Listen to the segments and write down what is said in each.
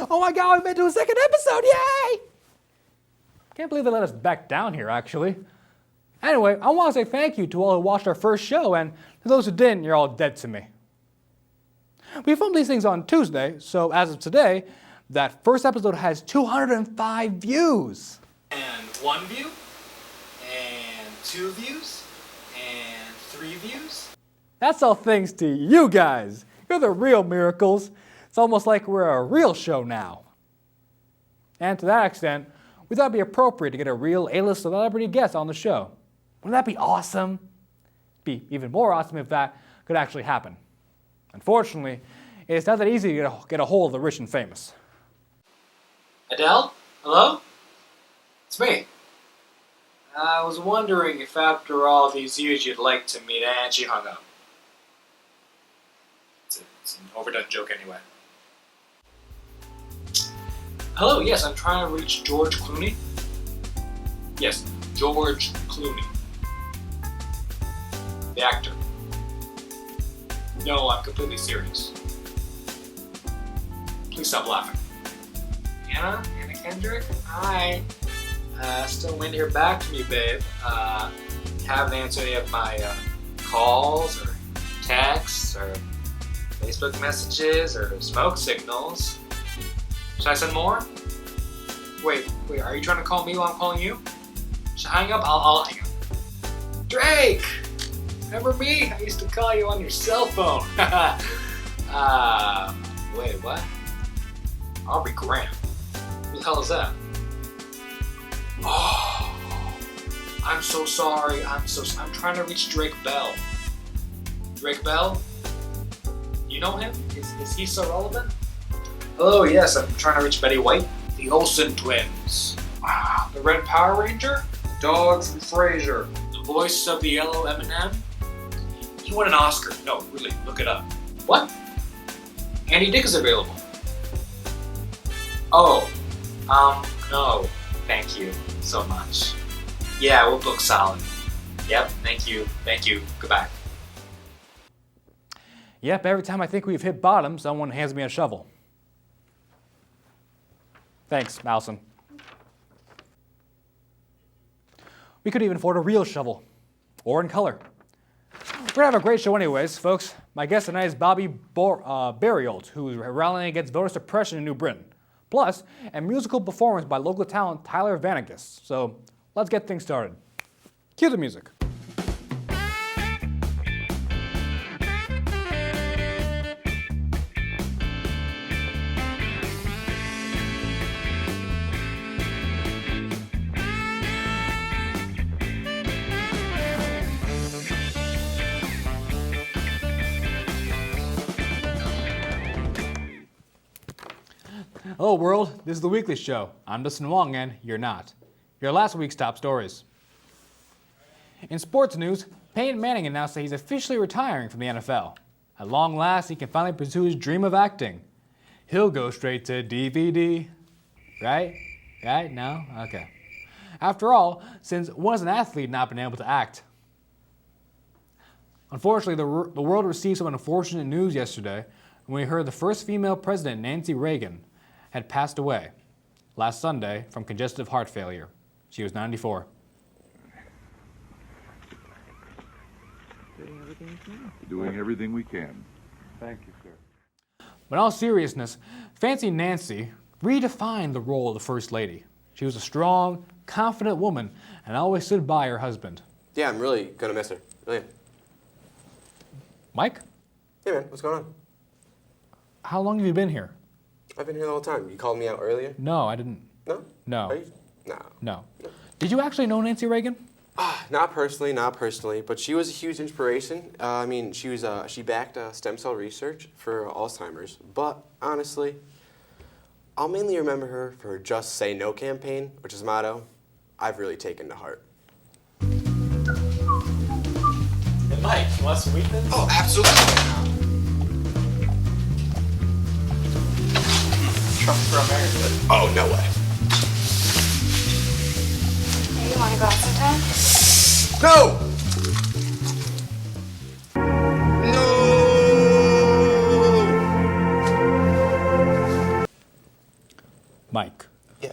Oh my god, we made it to a second episode, yay! Can't believe they let us back down here, actually. Anyway, I want to say thank you to all who watched our first show, and to those who didn't, you're all dead to me. We filmed these things on Tuesday, so as of today, that first episode has 205 views. And 1 view, and 2 views, and 3 views. That's all thanks to you guys. You're the real miracles. It's almost like we're a real show now. And to that extent, we thought it'd be appropriate to get a real A-list celebrity guest on the show. Wouldn't that be awesome? It'd be even more awesome if that could actually happen. Unfortunately, it's not that easy to get a hold of the rich and famous. Adele? Hello? It's me. I was wondering if after all these years you'd like to meet, and she hung up. It's an overdone joke anyway. Hello, yes, I'm trying to reach George Clooney. Yes, George Clooney. The actor. No, I'm completely serious. Please stop laughing. Anna Kendrick? Hi. Still waiting to hear back from you, babe. Haven't answered any of my calls or texts or Facebook messages or smoke signals. Should I send more? Wait, are you trying to call me while I'm calling you? Should I hang up? I'll hang up. Drake! Remember me? I used to call you on your cell phone. Wait, what? Aubrey Graham. Who the hell is that? Oh, I'm so sorry. I'm trying to reach Drake Bell. Drake Bell? You know him? Is he so relevant? Hello, yes, I'm trying to reach Betty White. The Olsen twins. The Red Power Ranger? Dogs from Frasier. The voice of the yellow M&M? He won an Oscar. No, really, look it up. What? Andy Dick is available. Oh, no. Thank you so much. Yeah, we'll book solid. Yep, thank you. Goodbye. Yep, every time I think we've hit bottom, someone hands me a shovel. Thanks, Allison. We could even afford a real shovel, or in color. We're gonna have a great show anyways, folks. My guest tonight is Bobby Beaurialt, who is rallying against voter suppression in New Britain. Plus, a musical performance by local talent Tyler Vanagus. So, let's get things started. Cue the music. Hello world, this is The Weekly Show. I'm Dustin Wong and you're not. Your last week's top stories. In sports news, Peyton Manning announced that he's officially retiring from the NFL. At long last, he can finally pursue his dream of acting. He'll go straight to DVD. Right? Right? No? Okay. After all, since when has an athlete not been able to act? Unfortunately, the world received some unfortunate news yesterday when we heard the first female president, Nancy Reagan, had passed away last Sunday from congestive heart failure. She was 94. Doing everything we can. Thank you, sir. But in all seriousness, Fancy Nancy redefined the role of the First Lady. She was a strong, confident woman and always stood by her husband. Yeah, I'm really gonna miss her. Really. Mike? Hey man, what's going on? How long have you been here? I've been here the whole time. You called me out earlier? No, I didn't. No? No. Are you? No. No. Did you actually know Nancy Reagan? Not personally, but she was a huge inspiration. She backed stem cell research for Alzheimer's. But honestly, I'll mainly remember her for her Just Say No campaign, which is a motto I've really taken to heart. Hey Mike, you want some weekends? Oh, absolutely. Trump for America. Oh, no way. Hey, you want to go out sometime? No! No! Mike, Yeah.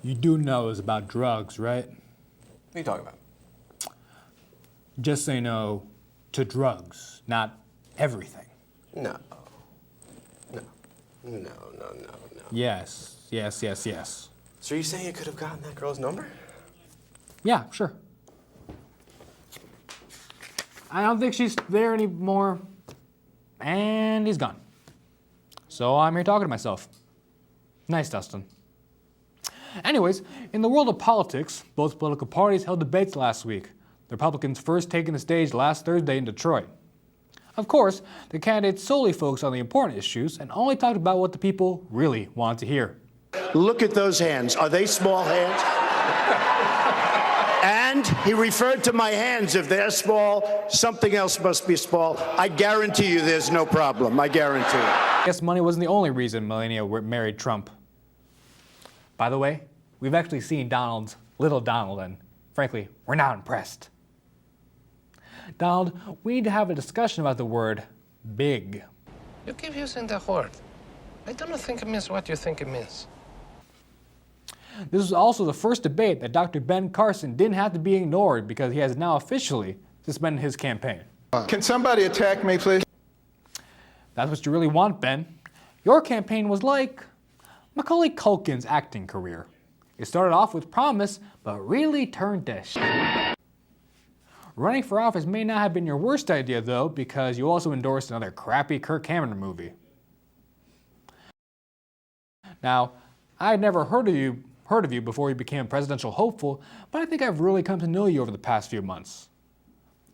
you do know it's about drugs, right? What are you talking about? Just say no to drugs, not everything. No. No. No, no, no, no. Yes, yes, yes, yes. So are you saying you could have gotten that girl's number? Yeah, sure. I don't think she's there anymore. And he's gone. So I'm here talking to myself. Nice, Dustin. Anyways, in the world of politics, both political parties held debates last week. The Republicans first taking the stage last Thursday in Detroit. Of course, the candidates solely focused on the important issues and only talked about what the people really wanted to hear. Look at those hands. Are they small hands? And he referred to my hands. If they're small, something else must be small. I guarantee you there's no problem. I guarantee it. I guess money wasn't the only reason Melania married Trump. By the way, we've actually seen Donald's little Donald, and frankly, we're not impressed. Donald, we need to have a discussion about the word big. You keep using the word. I don't think it means what you think it means. This was also the first debate that Dr. Ben Carson didn't have to be ignored because he has now officially suspended his campaign. Can somebody attack me, please? That's what you really want, Ben. Your campaign was like Macaulay Culkin's acting career. It started off with promise, but really turned to shit. Running for office may not have been your worst idea, though, because you also endorsed another crappy Kirk Cameron movie. Now, I had never heard of you before you became a presidential hopeful, but I think I've really come to know you over the past few months.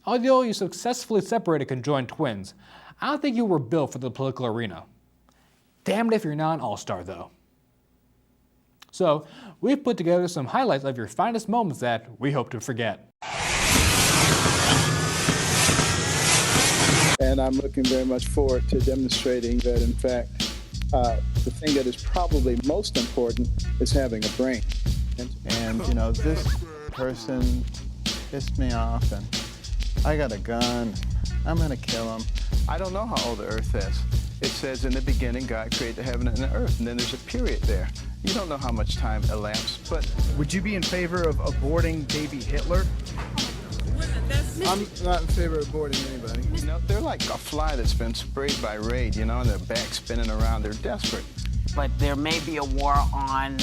Although you successfully separated conjoined twins, I don't think you were built for the political arena. Damned if you're not an all-star, though. So, we've put together some highlights of your finest moments that we hope to forget. And I'm looking very much forward to demonstrating that, in fact, the thing that is probably most important is having a brain. And, you know, this person pissed me off, and I got a gun. I'm going to kill him. I don't know how old the earth is. It says, in the beginning, God created the heaven and the earth, and then there's a period there. You don't know how much time elapsed, but... Would you be in favor of aborting baby Hitler? I'm not in favor of aborting anybody. You know, they're like a fly that's been sprayed by Raid, you know, and their back spinning around. They're desperate. But there may be a war on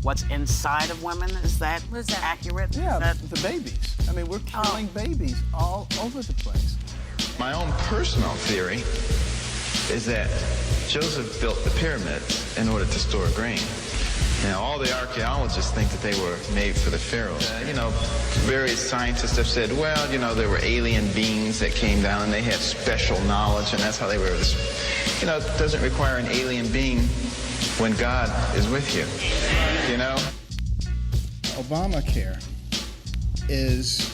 what's inside of women. Is that accurate? Yeah, the babies. I mean, we're killing babies all over the place. My own personal theory is that Joseph built the pyramids in order to store grain. Now, all the archaeologists think that they were made for the pharaohs. You know, various scientists have said, well, you know, there were alien beings that came down and they had special knowledge, and that's how they were. You know, it doesn't require an alien being when God is with you, you know? Obamacare is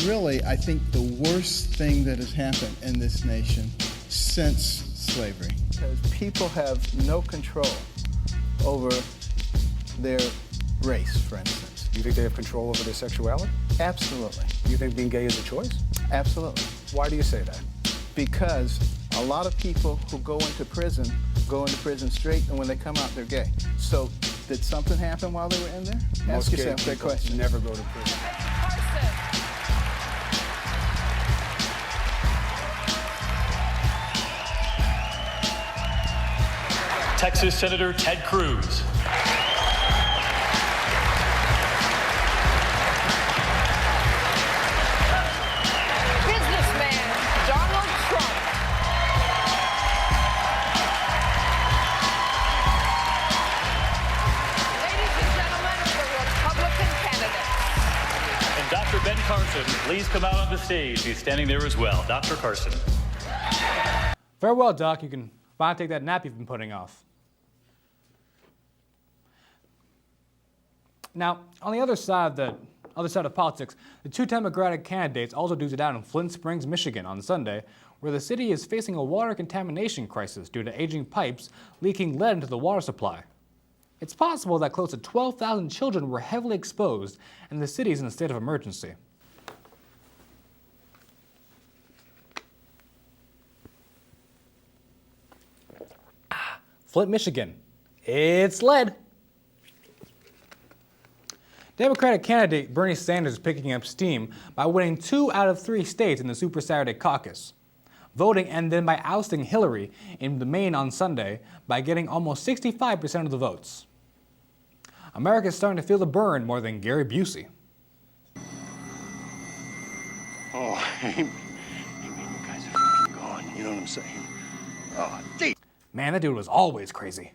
really, I think, the worst thing that has happened in this nation since slavery. Because people have no control over their race, for instance. You think they have control over their sexuality? Absolutely. You think being gay is a choice? Absolutely. Why do you say that? Because a lot of people who go into prison straight, and when they come out, they're gay. So did something happen while they were in there? Ask yourself that question. Never go to prison. Texas Senator Ted Cruz. Businessman Donald Trump. Ladies and gentlemen, the Republican candidate. And Dr. Ben Carson, please come out on the stage. He's standing there as well. Dr. Carson. Farewell, Doc. You can finally take that nap you've been putting off. Now, on the other side of politics, the two Democratic candidates also duked it out in Flint Springs, Michigan on Sunday, where the city is facing a water contamination crisis due to aging pipes leaking lead into the water supply. It's possible that close to 12,000 children were heavily exposed, and the city is in a state of emergency. Flint, Michigan. It's lead. Democratic candidate Bernie Sanders is picking up steam by winning 2 out of 3 states in the Super Saturday caucus, voting and then by ousting Hillary in Maine on Sunday by getting almost 65% of the votes. America is starting to feel the burn more than Gary Busey. Oh, I mean, you guys are fucking gone. You know what I'm saying? Oh, Man, that dude was always crazy.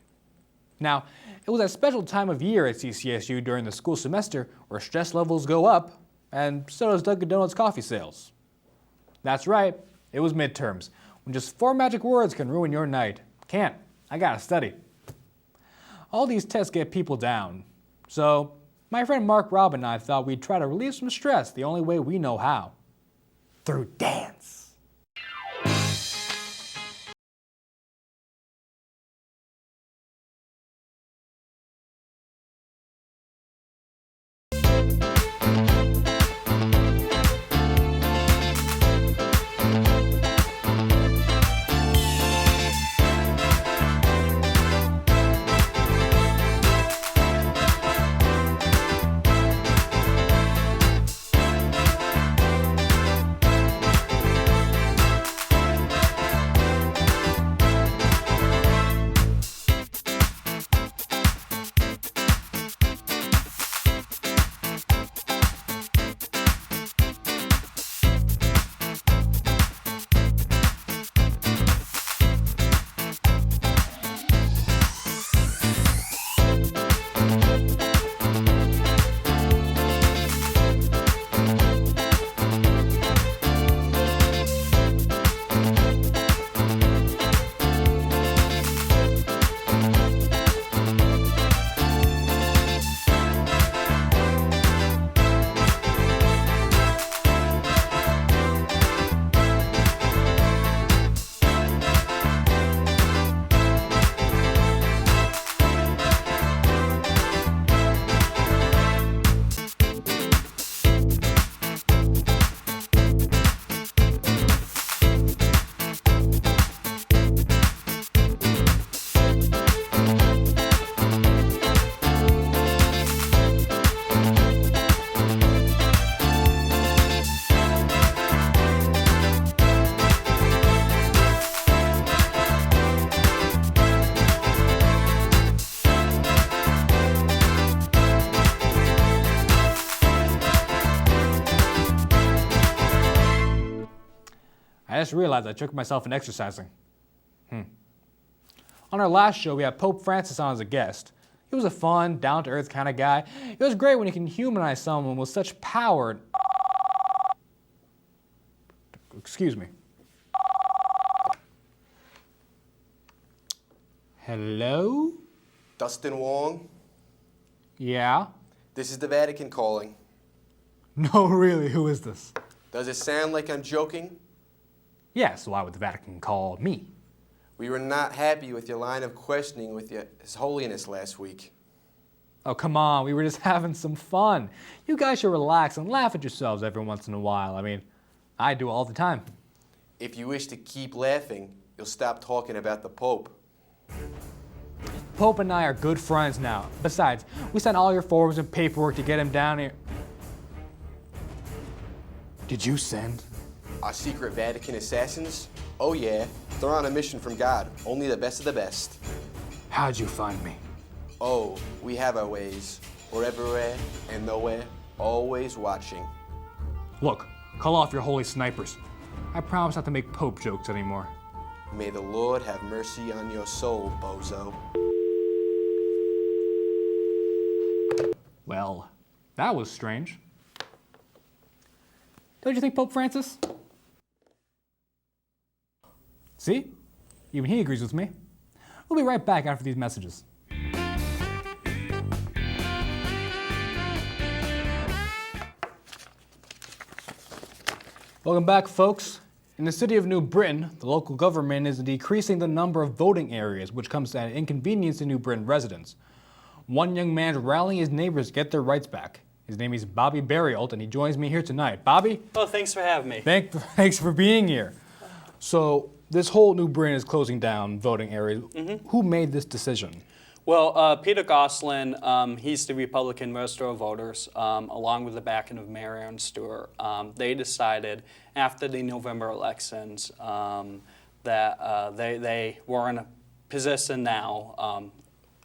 Now, it was a special time of year at CCSU during the school semester where stress levels go up, and so does Dunkin' Donuts coffee sales. That's right, it was midterms, when just 4 magic words can ruin your night. Can't. I gotta study. All these tests get people down. So, my friend Mark Robb and I thought we'd try to relieve some stress the only way we know how. Through dance. I just realized I tricked myself in exercising. On our last show, we had Pope Francis on as a guest. He was a fun, down-to-earth kind of guy. It was great when you can humanize someone with such power. Excuse me. Hello? Dustin Wong? Yeah? This is the Vatican calling. No, really, who is this? Does it sound like I'm joking? Yes, why would the Vatican call me? We were not happy with your line of questioning with His Holiness last week. Oh, come on, we were just having some fun. You guys should relax and laugh at yourselves every once in a while. I mean, I do all the time. If you wish to keep laughing, you'll stop talking about the Pope. Pope and I are good friends now. Besides, we sent all your forms and paperwork to get him down here. Did you send? Our secret Vatican assassins? Oh yeah, they're on a mission from God. Only the best of the best. How'd you find me? Oh, we have our ways. We're everywhere and nowhere, always watching. Look, call off your holy snipers. I promise not to make Pope jokes anymore. May the Lord have mercy on your soul, bozo. Well, that was strange. Don't you think, Pope Francis? See? Even he agrees with me. We'll be right back after these messages. Welcome back, folks. In the city of New Britain, the local government is decreasing the number of voting areas, which comes at an inconvenience to New Britain residents. One young man is rallying his neighbors to get their rights back. His name is Bobby Beaurialt, and he joins me here tonight. Bobby? Oh, thanks for having me. Thanks for being here. So, this whole New Britain is closing down voting areas. Who made this decision? Well, Peter Gosselin, he's the Republican register of voters, along with the backing of Mayor Aaron Stewart. They decided after the November elections that they were in a position now,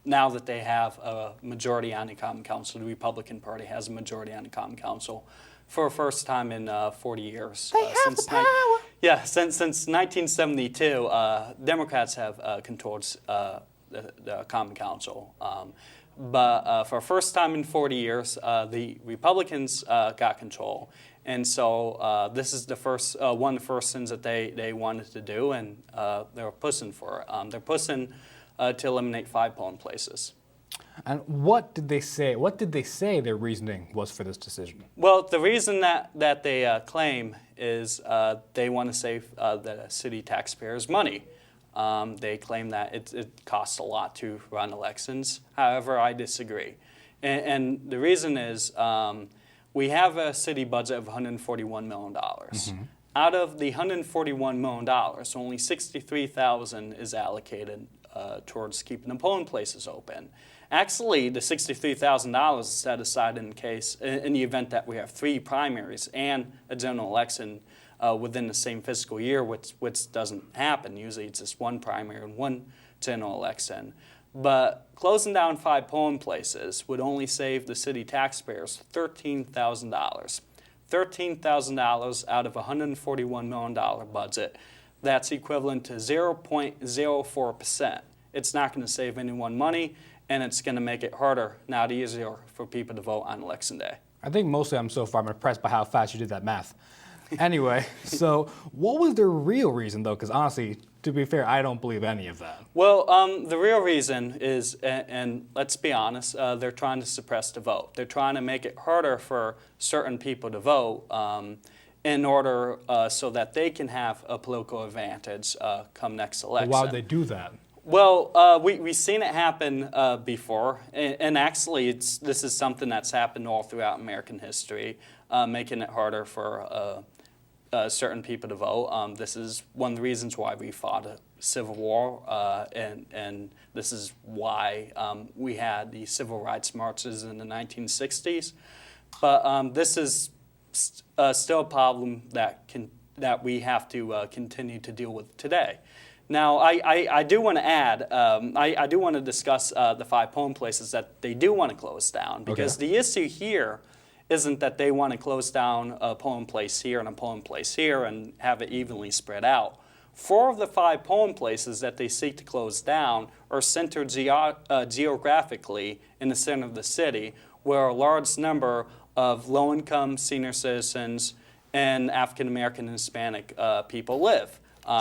now that they have a majority on the Common Council, the Republican Party has a majority on the Common Council for the first time in 40 years. They have the power. Yeah, since 1972, Democrats have controlled the Common Council. But for the first time in 40 years, the Republicans got control. And so this is the first one of the first things that they wanted to do, and they're pushing for it. They're pushing to eliminate 5 polling places. And what did they say? What did they say their reasoning was for this decision? Well, the reason that they claim is they want to save the city taxpayers money. They claim that it costs a lot to run elections. However, I disagree. And the reason is we have a city budget of $141 million. Mm-hmm. Out of the $141 million, only $63,000 is allocated towards keeping the polling places open. Actually, the $63,000 is set aside in the event that we have 3 primaries and a general election within the same fiscal year, which doesn't happen. Usually it's just 1 primary and 1 general election. But closing down 5 polling places would only save the city taxpayers $13,000. $13,000 out of a $141 million budget. That's equivalent to 0.04%. It's not going to save anyone money, and it's going to make it harder, not easier, for people to vote on Election Day. I think mostly I'm impressed by how fast you did that math. Anyway, so what was their real reason, though? Because honestly, to be fair, I don't believe any of that. Well, the real reason is, and let's be honest, they're trying to suppress the vote. They're trying to make it harder for certain people to vote in order so that they can have a political advantage come next election. Why would they do that? Well, we've seen it happen before, and actually this is something that's happened all throughout American history, making it harder for certain people to vote. This is one of the reasons why we fought a civil war, and this is why we had the civil rights marches in the 1960s. But this is still a problem that we have to continue to deal with today. Now, I do want to add, I do want to discuss the 5 polling places that they do want to close down, because the issue here isn't that they want to close down a polling place here and a polling place here and have it evenly spread out. 4 of the 5 polling places that they seek to close down are centered geographically in the center of the city, where a large number of low-income senior citizens and African American and Hispanic people live.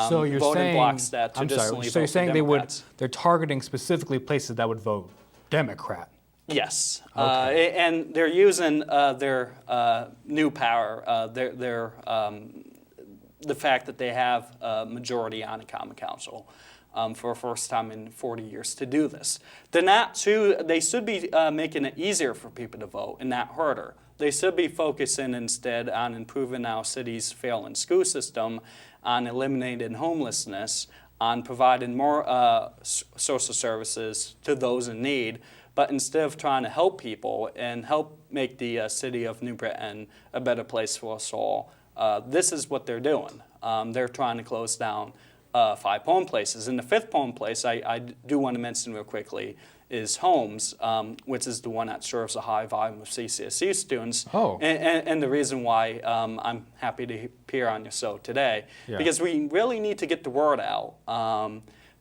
So you're saying, blocks that traditionally so you're saying Democrats. they're targeting specifically places that would vote Democrat? Yes, Okay. and they're using their new power, the fact that they have a majority on the Common Council for the first time in 40 years to do this. They should be making it easier for people to vote and not harder. They should be focusing instead on improving our city's failing school system, on eliminating homelessness, on providing more social services to those in need. But instead of trying to help people and help make the city of New Britain a better place for us all, this is what they're doing. They're trying to close down 5 polling places. And the 5th polling place I do want to mention real quickly is Holmes, which is the one that serves a high volume of CCSU students. Oh. And the reason why I'm happy to appear on your show today, because we really need to get the word out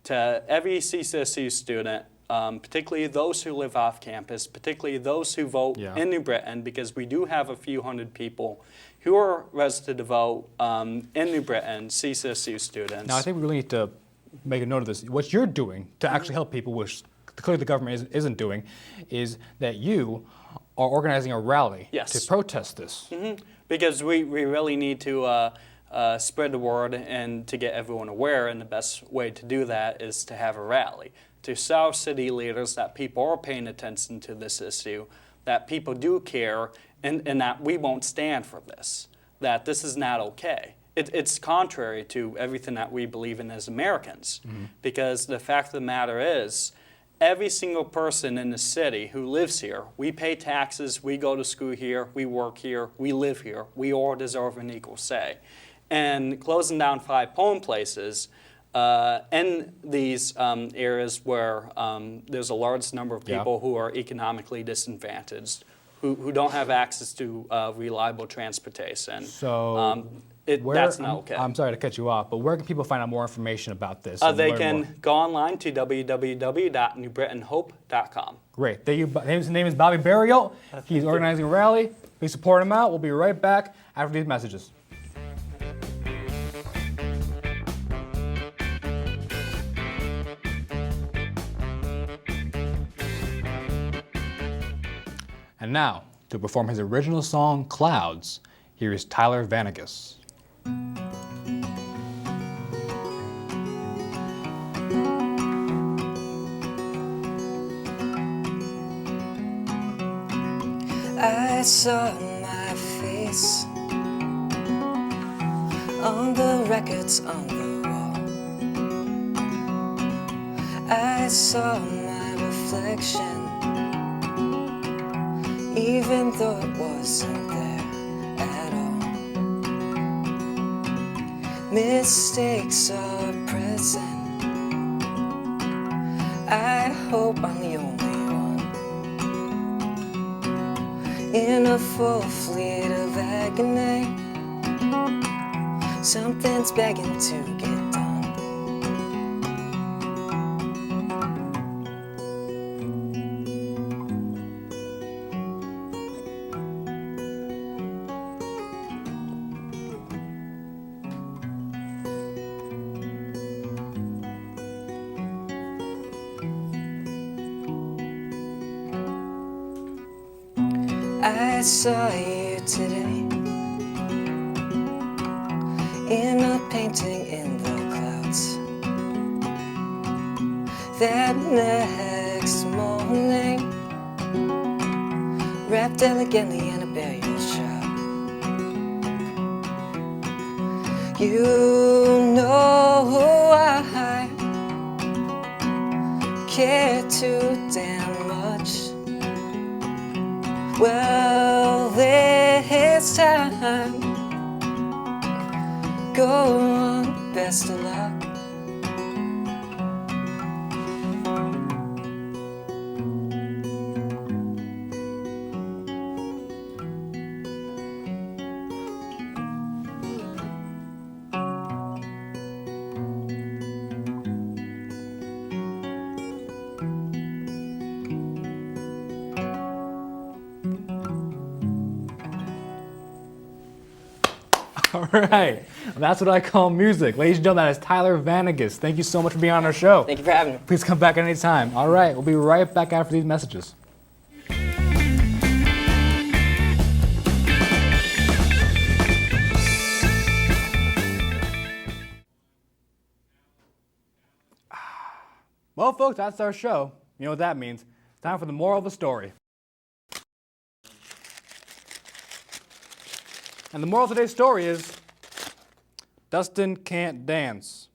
to every CCSU student, particularly those who live off campus, particularly those who vote in New Britain, because we do have a few hundred people who are registered to vote in New Britain, CCSU students. Now, I think we really need to make a note of this. What you're doing to actually help people, which clearly the government isn't doing, is that you are organizing a rally to protest this. Mm-hmm. Because we really need to spread the word and to get everyone aware, and the best way to do that is to have a rally, to show city leaders that people are paying attention to this issue, that people do care, and that we won't stand for this, that this is not okay. It's contrary to everything that we believe in as Americans, because the fact of the matter is every single person in the city who lives here, we pay taxes, we go to school here, we work here, we live here, we all deserve an equal say. And closing down 5 polling places in these areas where there's a large number of people who are economically disadvantaged, who don't have access to reliable transportation. So that's not okay. I'm sorry to cut you off, but where can people find out more information about this? They can go online to www.newbritonhope.com. Great. Thank you. His name is Bobby Beaurialt. He's organizing a rally. Please support him out. We'll be right back after these messages. And now, to perform his original song, Clouds, here is Tyler Vanagus. I saw my face on the records on the wall. I saw my reflection, even though it wasn't there at all. Mistakes are present. I hope I'm the only one in a full fleet of agony. Something's begging to get done. I saw you today in a painting in the clouds. That next morning, wrapped elegantly in a burial shroud. You know I care too damn much. Well, this time, go on, best of luck. All right. That's what I call music. Ladies and gentlemen, that is Tyler Vanagus. Thank you so much for being on our show. Thank you for having me. Please come back at any time. All right. We'll be right back after these messages. Well, folks, that's our show. You know what that means. It's time for the moral of the story. And the moral of today's story is, Dustin can't dance.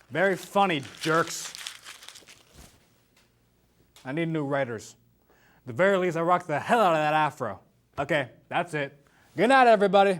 Very funny, jerks. I need new writers. At the very least, I rocked the hell out of that afro. Okay, that's it. Good night, everybody.